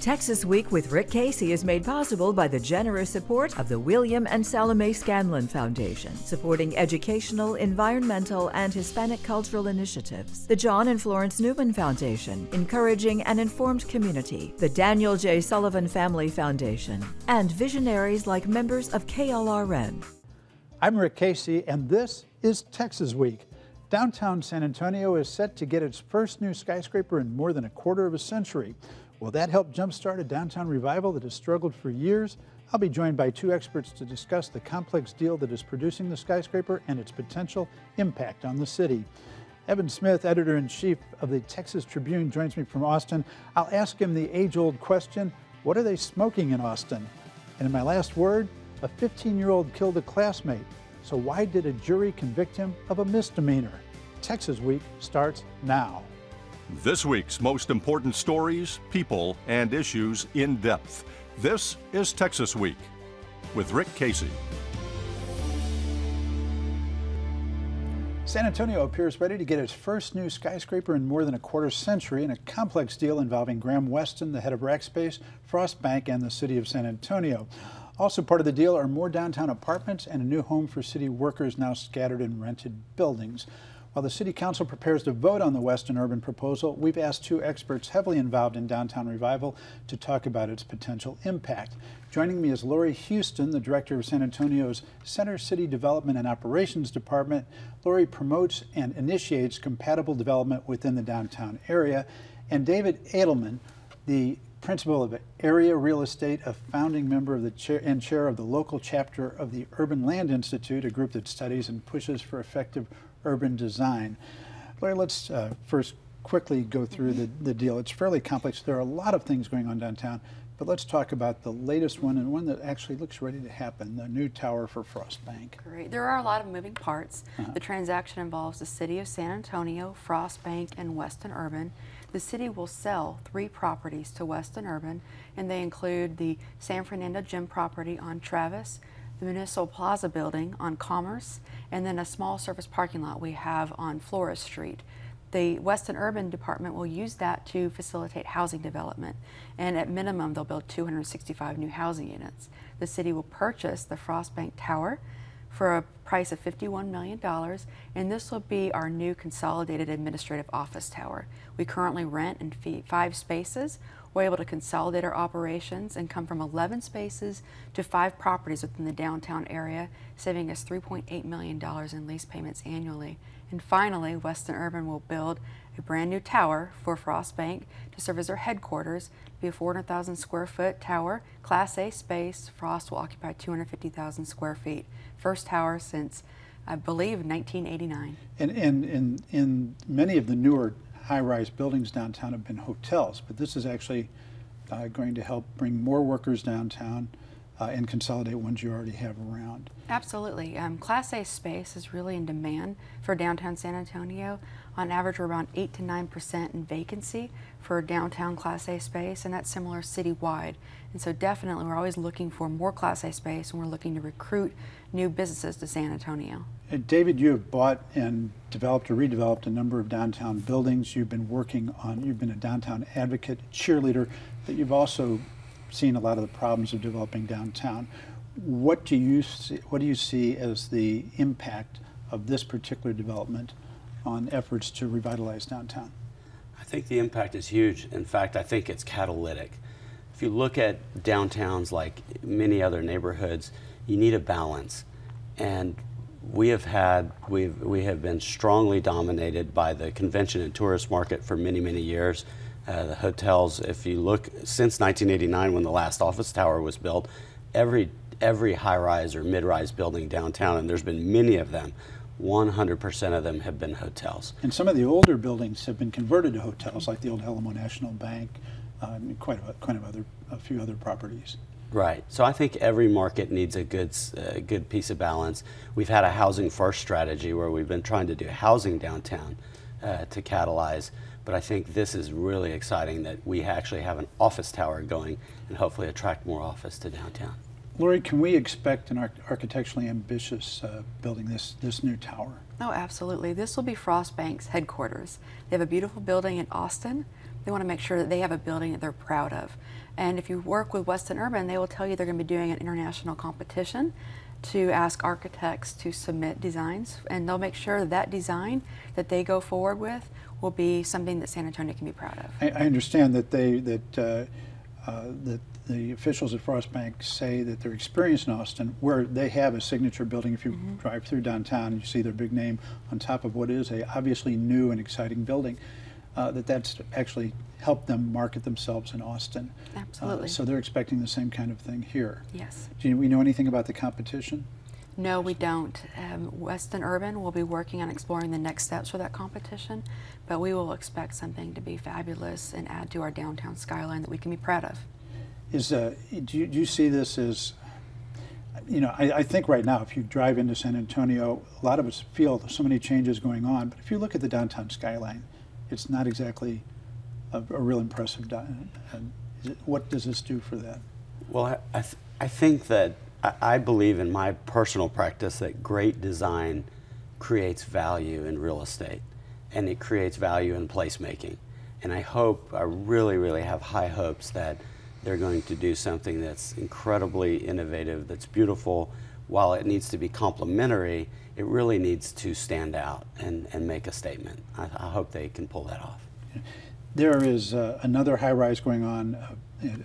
Texas Week with Rick Casey is made possible by the generous support of the William and Salome Scanlon Foundation, supporting educational, environmental, and Hispanic cultural initiatives. The John and Florence Newman Foundation, encouraging an informed community. The Daniel J. Sullivan Family Foundation, and visionaries like members of KLRN. I'm Rick Casey, and this is Texas Week. Downtown San Antonio is set to get its first new skyscraper in more than a quarter of a century. Will that help jumpstart a downtown revival that has struggled for years? I'll be joined by two experts to discuss the complex deal that is producing the skyscraper and its potential impact on the city. Evan Smith, editor-in-chief of the Texas Tribune, joins me from Austin. I'll ask him the age-old question, what are they smoking in Austin? And in my last word, a 15-year-old killed a classmate. So why did a jury convict him of a misdemeanor? Texas Week starts now. This week's most important stories, people, and issues in depth. This is Texas Week with Rick Casey. San Antonio appears ready to get its first new skyscraper in more than a quarter century in a complex deal involving Graham Weston, the head of Rackspace, Frost Bank, and the city of San Antonio. Also part of the deal are more downtown apartments and a new home for city workers now scattered in rented buildings. While the City Council prepares to vote on the Weston Urban proposal, we've asked two experts heavily involved in downtown revival to talk about its potential impact. Joining me is Lori Houston, the director of San Antonio's Center City Development and Operations Department. Lori promotes and initiates compatible development within the downtown area. And David Edelman, the principal of Area Real Estate, a founding member of the chair of the local chapter of the Urban Land Institute, a group that studies and pushes for effective urban design. Larry, let's first quickly go through the deal. It's fairly complex. There are a lot of things going on downtown, but let's talk about the latest one and one that actually looks ready to happen, the new tower for Frost Bank. Great. There are a lot of moving parts. The transaction involves the City of San Antonio, Frost Bank, and Weston Urban. The city will sell 3 properties to Weston Urban, and they include the San Fernando Gym property on Travis, the Municipal Plaza building on Commerce, and then a small surface parking lot we have on Flores Street. The Weston Urban Department will use that to facilitate housing development, and at minimum they'll build 265 new housing units. The city will purchase the Frost Bank Tower for a price of $51 million, and this will be our new consolidated administrative office tower. We currently rent in 5 spaces. We're able to consolidate our operations and come from 11 spaces to 5 properties within the downtown area, saving us $3.8 million in lease payments annually. And finally, Weston Urban will build a brand new tower for Frost Bank to serve as their headquarters. It'll be a 400,000 square foot tower, Class A space. Frost will occupy 250,000 square feet. First tower since, I believe, 1989. And in many of the newer high-rise buildings downtown have been hotels, but this is actually going to help bring more workers downtown and consolidate ones you already have around. Absolutely. Class A space is really in demand for downtown San Antonio. On average, we're around 8 to 9% in vacancy for downtown Class A space, and that's similar citywide. And so definitely we're always looking for more Class A space, and we're looking to recruit new businesses to San Antonio. David, you have bought and developed or redeveloped a number of downtown buildings. You've been a downtown advocate, cheerleader, but you've also seen a lot of the problems of developing downtown. What do you see as the impact of this particular development on efforts to revitalize downtown? I think the impact is huge. In fact, I think it's catalytic. If you look at downtowns like many other neighborhoods, you need a balance. And we have been strongly dominated by the convention and tourist market for many, many years. The hotels, if you look since 1989 when the last office tower was built, every high-rise or mid-rise building downtown, and there's been many of them, 100% of them have been hotels. And some of the older buildings have been converted to hotels, like the old Alamo National Bank, and a few other properties. Right. So I think every market needs a good piece of balance. We've had a housing first strategy where we've been trying to do housing downtown to catalyze, but I think this is really exciting that we actually have an office tower going and hopefully attract more office to downtown. Lori, can we expect an architecturally ambitious building, this new tower? Oh, absolutely. This will be Frost Bank's headquarters. They have a beautiful building in Austin. they want to make sure that they have a building that they're proud of. And if you work with Weston Urban, they will tell you they're going to be doing an international competition to ask architects to submit designs, and they'll make sure that that design that they go forward with will be something that San Antonio can be proud of. I understand that that the officials at Frost Bank say that their experience in Austin, where they have a signature building, if you drive through downtown and you see their big name on top of what is a obviously new and exciting building, that's actually helped them market themselves in Austin. Absolutely. So they're expecting the same kind of thing here. Yes. Do we know anything about the competition? No, we don't. Weston Urban will be working on exploring the next steps for that competition, but we will expect something to be fabulous and add to our downtown skyline that we can be proud of. Do you see this as, I think right now if you drive into San Antonio, a lot of us feel there's so many changes going on, but if you look at the downtown skyline, it's not exactly a real impressive. What does this do for that? Well, I think that I believe in my personal practice that great design creates value in real estate, and it creates value in placemaking. And I really, really have high hopes that they're going to do something that's incredibly innovative, that's beautiful. While it needs to be complementary, it really needs to stand out and make a statement. I hope they can pull that off. There is another high-rise going on,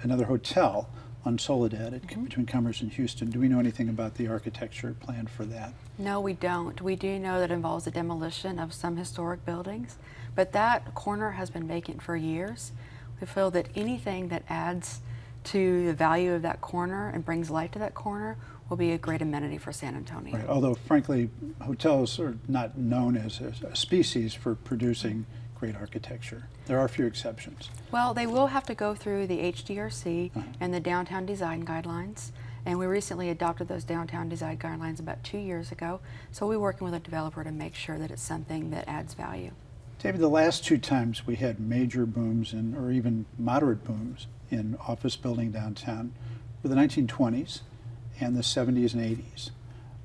another hotel on Soledad between Commerce and Houston. Do we know anything about the architecture plan for that? No, we don't. We do know that it involves the demolition of some historic buildings, but that corner has been vacant for years. We feel that anything that adds to the value of that corner and brings life to that corner will be a great amenity for San Antonio. Right. Although, frankly, hotels are not known as a species for producing great architecture. There are a few exceptions. Well, they will have to go through the HDRC and the downtown design guidelines, and we recently adopted those downtown design guidelines about 2 years ago, so we're working with a developer to make sure that it's something that adds value. David, the last two times we had major booms or even moderate booms in office building downtown were the 1920s and the 70s and 80s.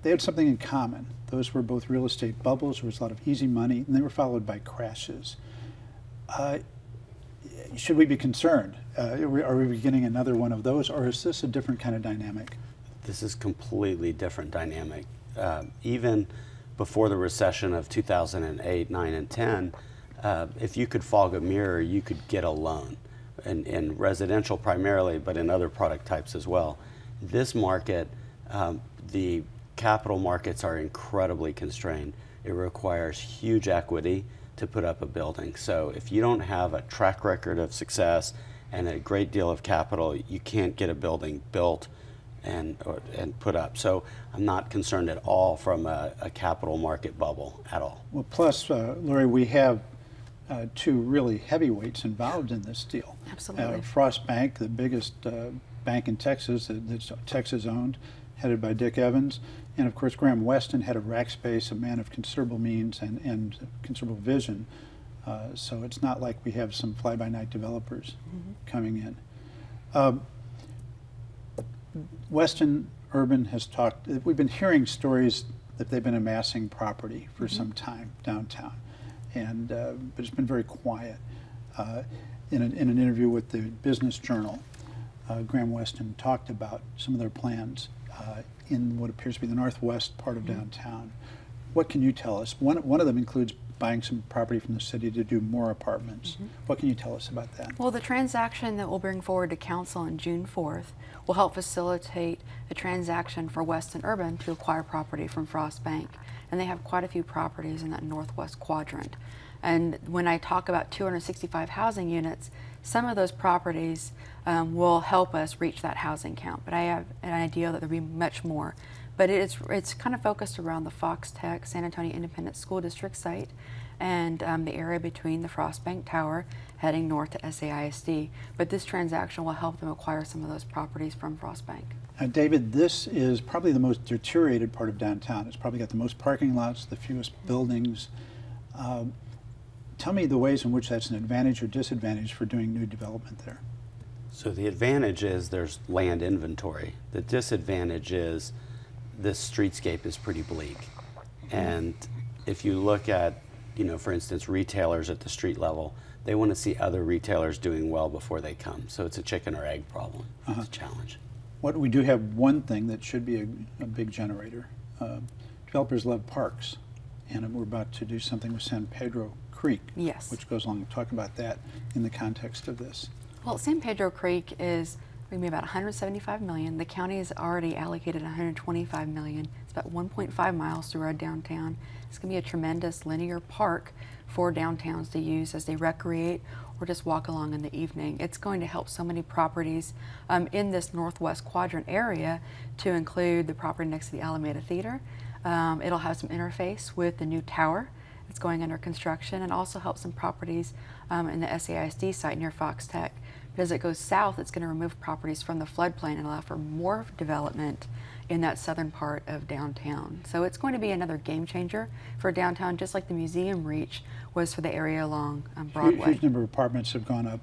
They had something in common. Those were both real estate bubbles. There was a lot of easy money, and they were followed by crashes. Should we be concerned? Are we beginning another one of those, or is this a different kind of dynamic? This is completely different dynamic. Even before the recession of 2008, 9, and 10, if you could fog a mirror, you could get a loan, in residential primarily, but in other product types as well. This market, the capital markets are incredibly constrained. It requires huge equity to put up a building. So if you don't have a track record of success and a great deal of capital, you can't get a building built and put up. So I'm not concerned at all from a capital market bubble at all. Well, plus, Lori, we have two really heavyweights involved in this deal. Absolutely. Frost Bank, the biggest bank in Texas, that's Texas-owned, headed by Dick Evans, and of course Graham Weston, head of Rackspace, a man of considerable means and considerable vision. So it's not like we have some fly-by-night developers coming in. Weston Urban has talked, we've been hearing stories that they've been amassing property for some time downtown, and but it's been very quiet. In an interview with the Business Journal, Graham Weston talked about some of their plans in what appears to be the northwest part of downtown. What can you tell us? One of them includes buying some property from the city to do more apartments. What can you tell us about that? Well, the transaction that we'll bring forward to council on June 4th will help facilitate a transaction for Weston Urban to acquire property from Frost Bank. And they have quite a few properties in that northwest quadrant. And when I talk about 265 housing units, some of those properties will help us reach that housing count. But I have an idea that there'll be much more. But it's kind of focused around the Fox Tech San Antonio Independent School District site and the area between the Frost Bank Tower heading north to SAISD. But this transaction will help them acquire some of those properties from Frost Bank. David, this is probably the most deteriorated part of downtown. It's probably got the most parking lots, the fewest buildings. Tell me the ways in which that's an advantage or disadvantage for doing new development there. So the advantage is there's land inventory. The disadvantage is this streetscape is pretty bleak. And if you look at, for instance, retailers at the street level, they want to see other retailers doing well before they come. So it's a chicken or egg problem. It's a challenge. We do have one thing that should be a big generator. Developers love parks, and we're about to do something with San Pedro Creek, Yes. which goes along. Talk about that in the context of this. Well, San Pedro Creek is going to be about $175 million. The county has already allocated $125 million. It's about 1.5 miles through our downtown. It's going to be a tremendous linear park for downtowns to use as they recreate or just walk along in the evening. It's going to help so many properties in this northwest quadrant area, to include the property next to the Alameda Theater. It'll have some interface with the new tower that's going under construction, and also help some properties in the SAISD site near Fox Tech. But as it goes south, it's going to remove properties from the floodplain and allow for more development in that southern part of downtown. So it's going to be another game changer for downtown, just like the museum reach was for the area along Broadway. Huge number of apartments have gone up.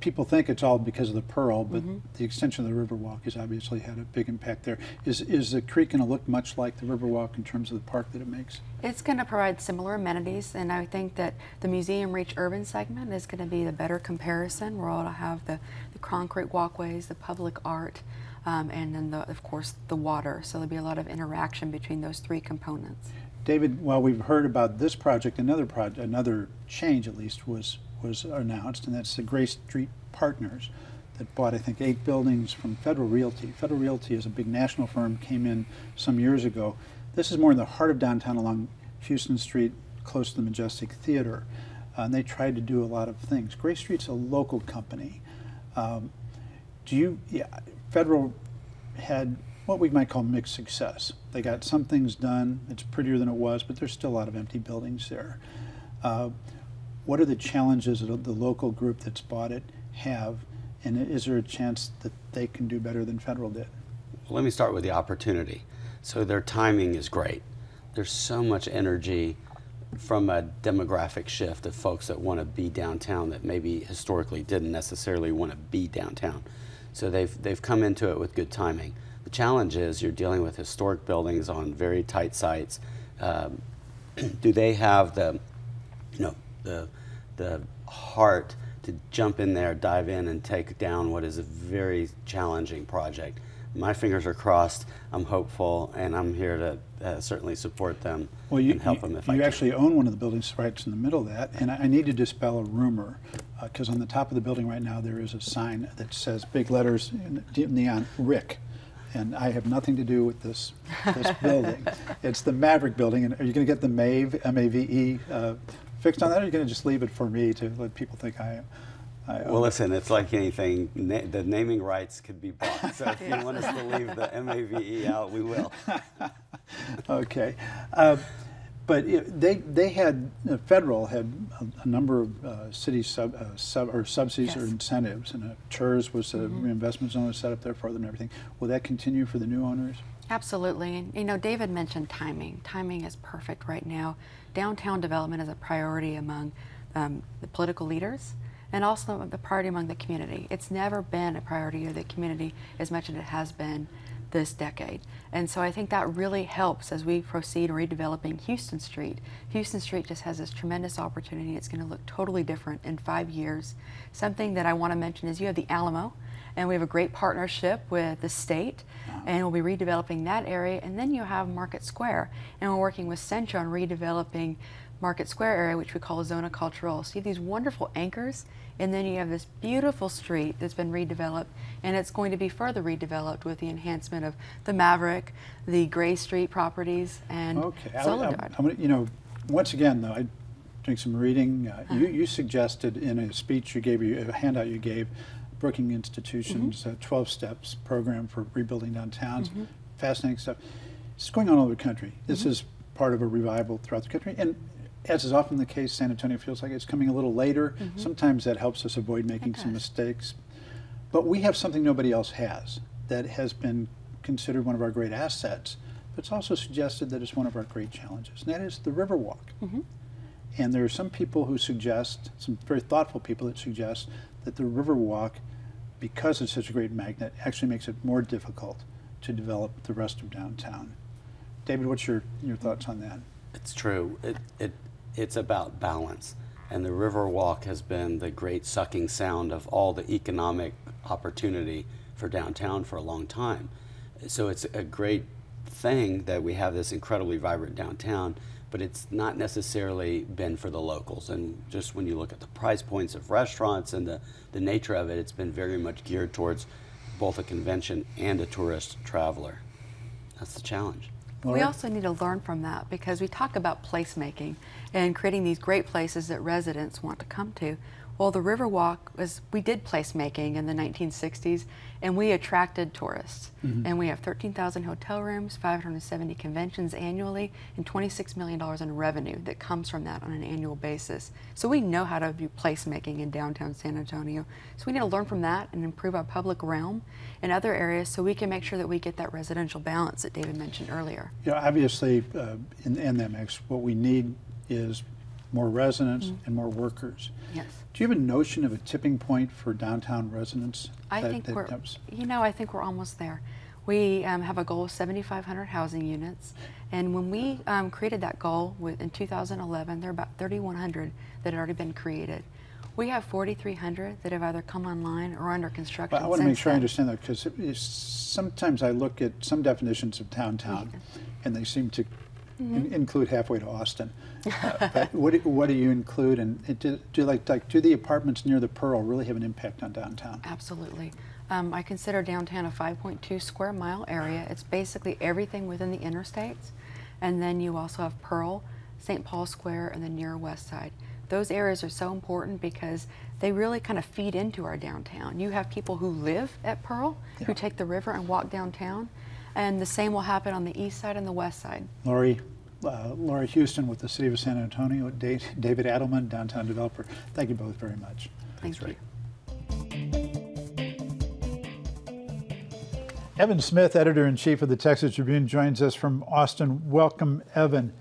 People think it's all because of the Pearl, but the extension of the Riverwalk has obviously had a big impact there. Is the creek going to look much like the Riverwalk in terms of the park that it makes? It's going to provide similar amenities, and I think that the museum reach urban segment is going to be the better comparison, where it'll have the concrete walkways, the public art, and then of course the water. So there'll be a lot of interaction between those three components. David, while we've heard about this project, another change at least was announced, and that's the Gray Street Partners that bought, I think, 8 buildings from Federal Realty. Federal Realty is a big national firm, came in some years ago. This is more in the heart of downtown along Houston Street, close to the Majestic Theater. And they tried to do a lot of things. Gray Street's a local company. Federal had what we might call mixed success. They got some things done. It's prettier than it was, but there's still a lot of empty buildings there. What are the challenges that the local group that's bought it have, and is there a chance that they can do better than Federal did? Well, let me start with the opportunity. So their timing is great. There's so much energy from a demographic shift of folks that want to be downtown that maybe historically didn't necessarily want to be downtown. So they've come into it with good timing. The challenge is you're dealing with historic buildings on very tight sites. Do they have the heart to jump in there, dive in, and take down what is a very challenging project? My fingers are crossed. I'm hopeful, and I'm here to certainly support them and help them if I can. You actually own one of the buildings right in the middle of that, and I need to dispel a rumor, because on the top of the building right now there is a sign that says, big letters in neon, Rick. And I have nothing to do with this building. It's the Maverick building, and are you going to get the MAVE, M-A-V-E, fixed on that, or are you going to just leave it for me to let people think I am? Well, listen, it's like anything. The naming rights could be bought. So if you want us to leave the M-A-V-E out, we will. Okay. But they had, Federal had a number of city subsidies or incentives, and TERS was a reinvestment zone was set up there for them and everything. Will that continue for the new owners? Absolutely. And David mentioned timing. Timing is perfect right now. Downtown development is a priority among the political leaders, and also the priority among the community. It's never been a priority of the community as much as it has been this decade. And so I think that really helps as we proceed redeveloping Houston Street. Houston Street just has this tremendous opportunity. It's going to look totally different in 5 years. Something that I want to mention is you have the Alamo, and we have a great partnership with the state, and we'll be redeveloping that area. And then you have Market Square, and we're working with Centro on redeveloping Market Square area, which we call Zona Cultural. So you have these wonderful anchors, and then you have this beautiful street that's been redeveloped, and it's going to be further redeveloped with the enhancement of the Maverick, the Gray Street properties, and Soledad. Once again, though, I doing some reading. You suggested in a speech you gave, a handout you gave, Brookings Institution's 12 Steps program for rebuilding downtowns. Fascinating stuff. It's going on all over the country. This is part of a revival throughout the country, and as is often the case, San Antonio feels like it's coming a little later. Sometimes that helps us avoid making some mistakes. But we have something nobody else has that has been considered one of our great assets, but it's also suggested that it's one of our great challenges, and that is the Riverwalk. And there are some people who suggest, some very thoughtful people that suggest that the Riverwalk, because it's such a great magnet, actually makes it more difficult to develop the rest of downtown. David, what's your thoughts on that? It's true. It's about balance. And the Riverwalk has been the great sucking sound of all the economic opportunity for downtown for a long time. So it's a great thing that we have this incredibly vibrant downtown, but it's not necessarily been for the locals. And just when you look at the price points of restaurants and the nature of it, it's been very much geared towards both a convention and a tourist traveler. That's the challenge. We also need to learn from that, because we talk about placemaking and creating these great places that residents want to come to. Well, the Riverwalk we did placemaking in the 1960s, and we attracted tourists. And we have 13,000 hotel rooms, 570 conventions annually, and $26 million in revenue that comes from that on an annual basis. So we know how to do placemaking in downtown San Antonio. So we need to learn from that and improve our public realm in other areas so we can make sure that we get that residential balance that David mentioned earlier. You know, obviously, in that mix, what we need is more residents and more workers. Yes. Do you have a notion of a tipping point for downtown residents? I think we're almost there. We have a goal of 7,500 housing units, and when we created that goal in 2011, there are about 3,100 that had already been created. We have 4,300 that have either come online or under construction. But I want to make sure I understand that, because sometimes I look at some definitions of downtown, and they seem to include halfway to Austin. But what do you include, and do the apartments near the Pearl really have an impact on downtown? Absolutely. I consider downtown a 5.2 square mile area. It's basically everything within the interstates, and then you also have Pearl, St. Paul Square, and the near West Side. Those areas are so important because they really kind of feed into our downtown. You have people who live at Pearl who take the river and walk downtown, and the same will happen on the east side and the west side. Laurie Houston with the City of San Antonio, David Adelman, downtown developer. Thank you both very much. Thanks, Rick. Evan Smith, editor-in-chief of the Texas Tribune, joins us from Austin. Welcome, Evan.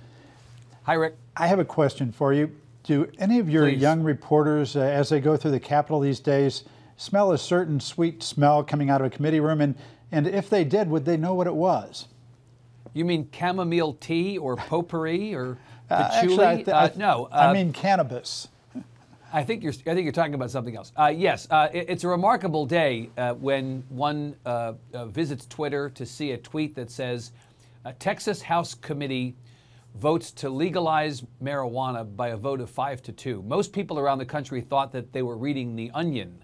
Hi, Rick. I have a question for you. Do any of your young reporters, as they go through the Capitol these days, smell a certain sweet smell coming out of a committee room? And if they did, would they know what it was? You mean chamomile tea or potpourri or patchouli? No. I mean cannabis. I think you're talking about something else. Yes, it's a remarkable day when one visits Twitter to see a tweet that says, Texas House Committee votes to legalize marijuana by a vote of 5-2. Most people around the country thought that they were reading The Onion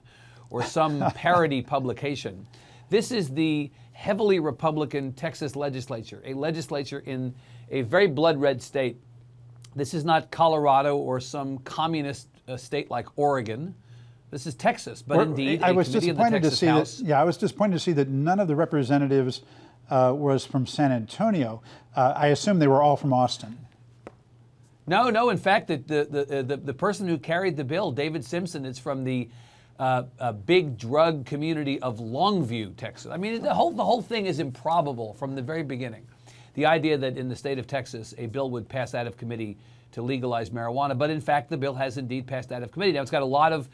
or some parody publication. This is the heavily Republican Texas legislature, a legislature in a very blood-red state. This is not Colorado or some communist state like Oregon. This is Texas, but indeed I was disappointed to see that. I was disappointed to see that none of the representatives was from San Antonio. I assume they were all from Austin. No. In fact, the person who carried the bill, David Simpson, is from the big drug community of Longview, Texas. I mean, the whole thing is improbable from the very beginning. The idea that in the state of Texas a bill would pass out of committee to legalize marijuana, but in fact the bill has indeed passed out of committee. Now it's got a lot of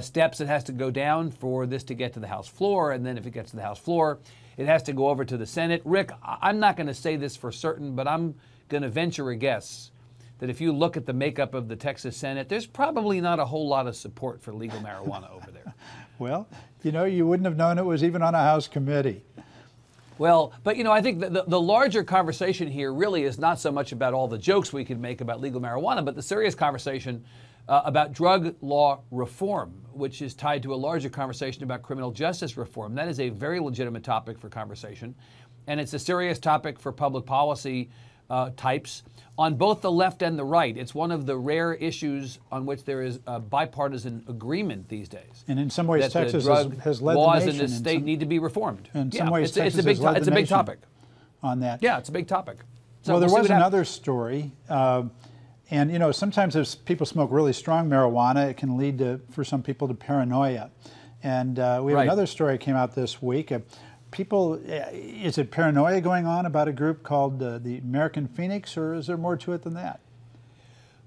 steps it has to go down for this to get to the House floor, and then if it gets to the House floor, it has to go over to the Senate. Rick, I'm not going to say this for certain, but I'm going to venture a guess that if you look at the makeup of the Texas Senate, there's probably not a whole lot of support for legal marijuana over there. Well, you know, you wouldn't have known it was even on a House committee. Well, but you know, I think the larger conversation here really is not so much about all the jokes we can make about legal marijuana, but the serious conversation about drug law reform, which is tied to a larger conversation about criminal justice reform. That is a very legitimate topic for conversation, and it's a serious topic for public policy types on both the left and the right. It's one of the rare issues on which there is a bipartisan agreement these days. And in some ways, Texas has led the nation. Laws in this state need to be reformed. In some ways, it's a big topic on that. Yeah, it's a big topic. So well, there was another story, and you know, sometimes if people smoke really strong marijuana, it can lead to, for some people, to paranoia. And we have another story that came out this week. Is it paranoia going on about a group called the American Phoenix, or is there more to it than that?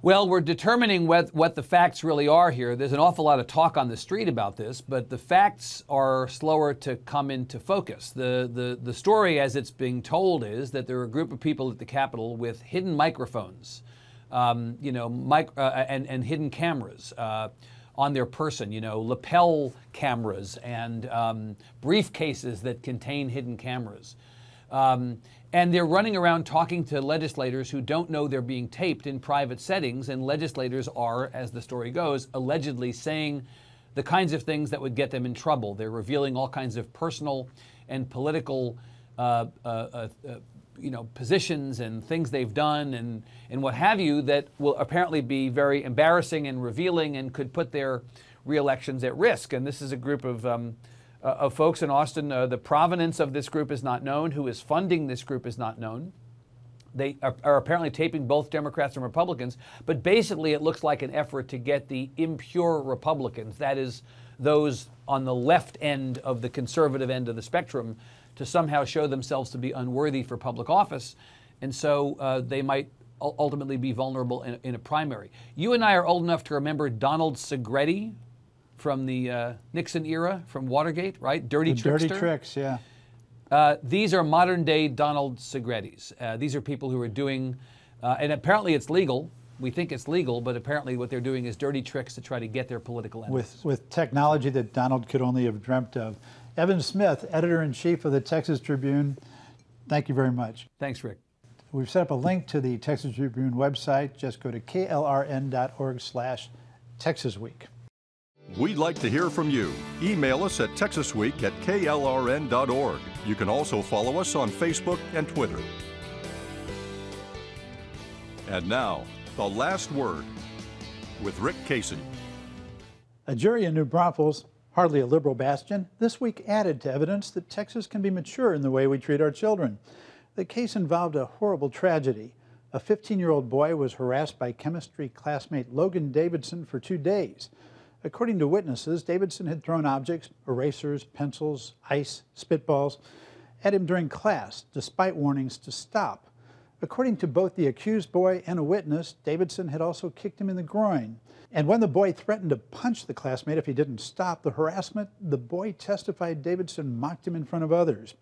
Well, we're determining what the facts really are here. There's an awful lot of talk on the street about this, but the facts are slower to come into focus. The story, as it's being told, is that there are a group of people at the Capitol with hidden microphones and hidden cameras on their person, lapel cameras and briefcases that contain hidden cameras. And they're running around talking to legislators who don't know they're being taped in private settings, and legislators are, as the story goes, allegedly saying the kinds of things that would get them in trouble. They're revealing all kinds of personal and political positions and things they've done and what have you that will apparently be very embarrassing and revealing and could put their re-elections at risk. And this is a group of folks in Austin. The provenance of this group is not known. Who is funding this group is not known. They are apparently taping both Democrats and Republicans, but basically it looks like an effort to get the impure Republicans, that is, those on the left end of the conservative end of the spectrum, to somehow show themselves to be unworthy for public office, and so they might ultimately be vulnerable in a primary. You and I are old enough to remember Donald Segretti from the Nixon era, from Watergate, right? Dirty trickster. Dirty tricks, yeah. These are modern-day Donald Segrettis. These are people who are doing, and apparently it's legal. We think it's legal, but apparently what they're doing is dirty tricks to try to get their political ends. With technology that Donald could only have dreamt of. Evan Smith, editor-in-chief of the Texas Tribune, thank you very much. Thanks, Rick. We've set up a link to the Texas Tribune website. Just go to klrn.org/TexasWeek. We'd like to hear from you. Email us at texasweek@klrn.org. You can also follow us on Facebook and Twitter. And now, the last word with Rick Casey. A jury in New Braunfels, hardly a liberal bastion, this week added to evidence that Texas can be mature in the way we treat our children. The case involved a horrible tragedy. A 15-year-old boy was harassed by chemistry classmate Logan Davidson for 2 days. According to witnesses, Davidson had thrown objects, erasers, pencils, ice, spitballs, at him during class, despite warnings to stop. According to both the accused boy and a witness, Davidson had also kicked him in the groin. And when the boy threatened to punch the classmate if he didn't stop the harassment, the boy testified Davidson mocked him in front of others.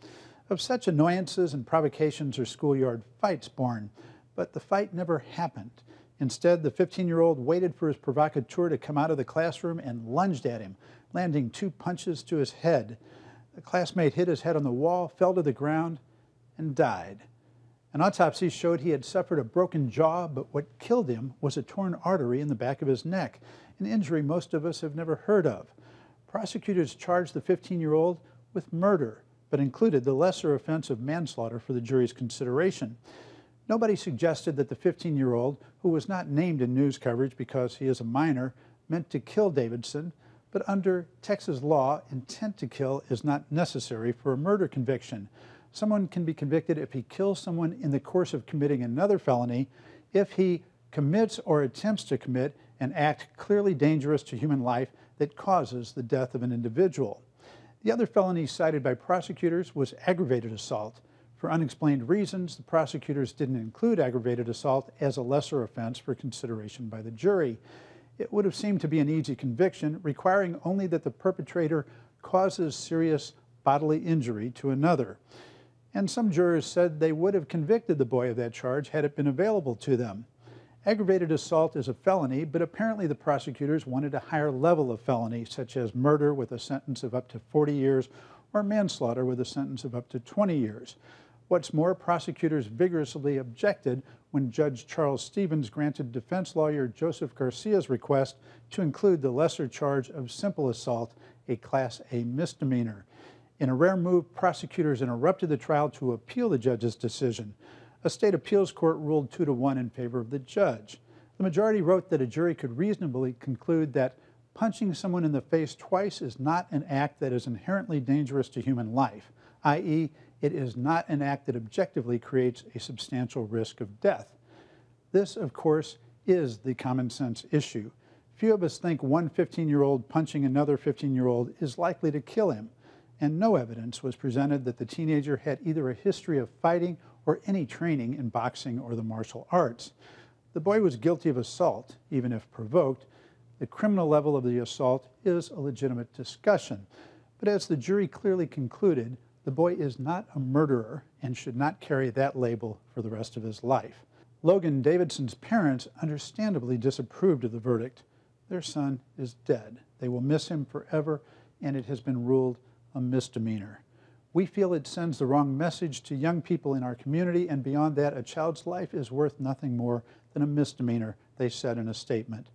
Of such annoyances and provocations are schoolyard fights born, but the fight never happened. Instead, the 15-year-old waited for his provocateur to come out of the classroom and lunged at him, landing 2 punches to his head. The classmate hit his head on the wall, fell to the ground, and died. An autopsy showed he had suffered a broken jaw, but what killed him was a torn artery in the back of his neck, an injury most of us have never heard of. Prosecutors charged the 15-year-old with murder, but included the lesser offense of manslaughter for the jury's consideration. Nobody suggested that the 15-year-old, who was not named in news coverage because he is a minor, meant to kill Davidson, but under Texas law, intent to kill is not necessary for a murder conviction. Someone can be convicted if he kills someone in the course of committing another felony, if he commits or attempts to commit an act clearly dangerous to human life that causes the death of an individual. The other felony cited by prosecutors was aggravated assault. For unexplained reasons, the prosecutors didn't include aggravated assault as a lesser offense for consideration by the jury. It would have seemed to be an easy conviction, requiring only that the perpetrator causes serious bodily injury to another. And some jurors said they would have convicted the boy of that charge had it been available to them. Aggravated assault is a felony, but apparently the prosecutors wanted a higher level of felony, such as murder with a sentence of up to 40 years or manslaughter with a sentence of up to 20 years. What's more, prosecutors vigorously objected when Judge Charles Stevens granted defense lawyer Joseph Garcia's request to include the lesser charge of simple assault, a Class A misdemeanor. In a rare move, prosecutors interrupted the trial to appeal the judge's decision. A state appeals court ruled 2-1 in favor of the judge. The majority wrote that a jury could reasonably conclude that punching someone in the face twice is not an act that is inherently dangerous to human life, i.e., it is not an act that objectively creates a substantial risk of death. This, of course, is the common sense issue. Few of us think one 15-year-old punching another 15-year-old is likely to kill him, and no evidence was presented that the teenager had either a history of fighting or any training in boxing or the martial arts. The boy was guilty of assault, even if provoked. The criminal level of the assault is a legitimate discussion. But as the jury clearly concluded, the boy is not a murderer and should not carry that label for the rest of his life. Logan Davidson's parents understandably disapproved of the verdict. Their son is dead. They will miss him forever, and it has been ruled a misdemeanor. We feel it sends the wrong message to young people in our community, and beyond that, a child's life is worth nothing more than a misdemeanor, they said in a statement.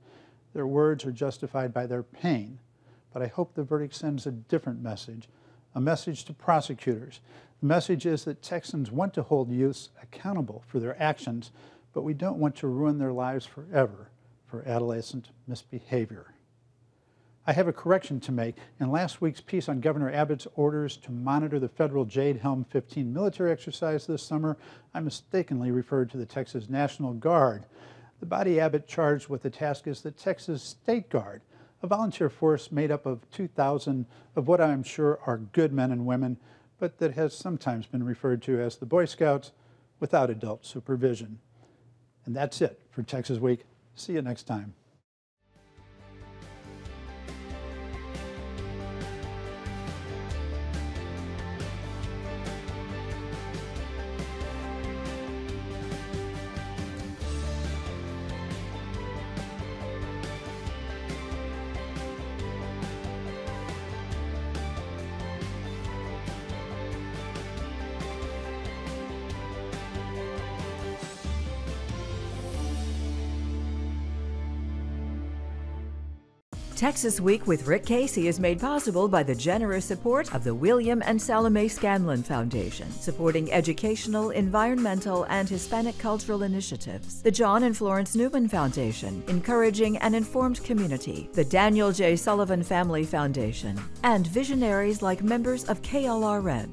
Their words are justified by their pain, but I hope the verdict sends a different message, a message to prosecutors. The message is that Texans want to hold youths accountable for their actions, but we don't want to ruin their lives forever for adolescent misbehavior. I have a correction to make. In last week's piece on Governor Abbott's orders to monitor the federal Jade Helm 15 military exercise this summer, I mistakenly referred to the Texas National Guard. The body Abbott charged with the task is the Texas State Guard, a volunteer force made up of 2,000 of what I'm sure are good men and women, but that has sometimes been referred to as the Boy Scouts without adult supervision. And that's it for Texas Week. See you next time. Texas Week with Rick Casey is made possible by the generous support of the William and Salome Scanlon Foundation, supporting educational, environmental, and Hispanic cultural initiatives. The John and Florence Newman Foundation, encouraging an informed community. The Daniel J. Sullivan Family Foundation, and visionaries like members of KLRN.